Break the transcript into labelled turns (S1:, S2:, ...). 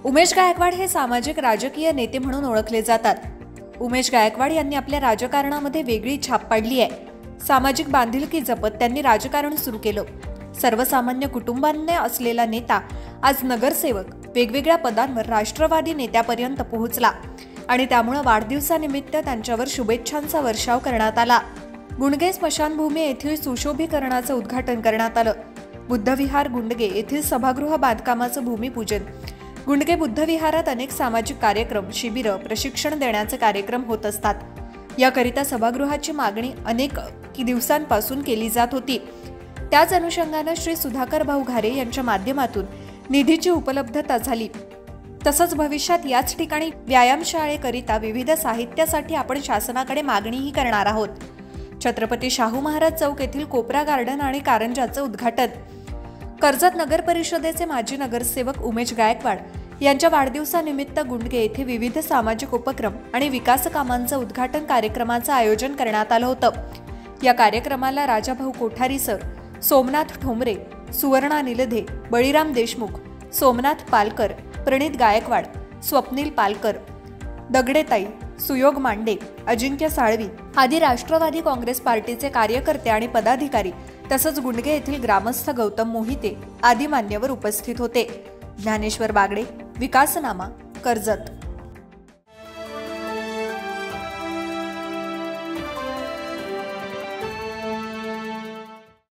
S1: उमेश गायकवाड हे सामाजिक राजकीय नेते म्हणून ओळखले जातात। उमेश गायकवाड यांनी आपल्या राजकारणामध्ये वेगळी छाप पाडली आहे। सामाजिक बांधिलकी जपत त्यांनी राजकारण सुरू केलं। सर्वसामान्य कुटुंबांना असलेला नेता आज नगरसेवक, वेगवेगळ्या पदांवर राष्ट्रवादी नेत्यापर्यंत पोहोचला आणि त्यामुळे वाढदिवसानिमित्त त्यांच्यावर शुभेच्छांचा वर्षाव करण्यात आला। गुंडगे स्मशानभूमी येथील सुशोभीकरणाचं उद्घाटन करण्यात आलं। बुद्धविहार गुंडगे येथील सभागृह बांधकामाचं भूमिपूजन। गुंडगे बुद्धविहारात अनेक सामाजिक कार्यक्रम, शिबिरं, प्रशिक्षण देण्याचे कार्यक्रम होत असतात। याकरिता सभागृहाची मागणी अनेक दिवसांपासून केली जात होती। त्याच अनुषंगाने श्री सुधाकर भाऊ घारे यांच्या माध्यमातून निधीची उपलब्धता झाली। तसंच भविष्यात याच ठिकाणी व्यायामशाळेकरिता विविध साहित्यासाठी आपण शासनाकडे मागणीही करणार आहोत। छत्रपती शाहू महाराज चौक येथील कोपरा गार्डन आणि कारंजाचं उद्घाटन। कर्जत नगर परिषदेचे माजी नगरसेवक उमेश गायकवाड यांच्या वाढदिवसानिमित्त गुंडगे येथे विविध सामाजिक उपक्रम आणि विकास कामांचं उद्घाटन कार्यक्रमाचं आयोजन करण्यात आलं होतं। या कार्यक्रमाला राजाभाऊ कोठारी सर, सोमनाथ ठोंबरे, सुवर्णा निलधे, बळीराम देशमुख, सोमनाथ पालकर, प्रणित गायकवाड, स्वप्नील पालकर, दगडेताई, सुयोग मांडे, अजिंक्य साळवी आदी राष्ट्रवादी काँग्रेस पार्टीचे कार्यकर्ते आणि पदाधिकारी तसंच गुंडगे येथील ग्रामस्थ गौतम मोहिते आदी मान्यवर उपस्थित होते। ज्ञानेश्वर बागडे, विकासनामा, कर्जत।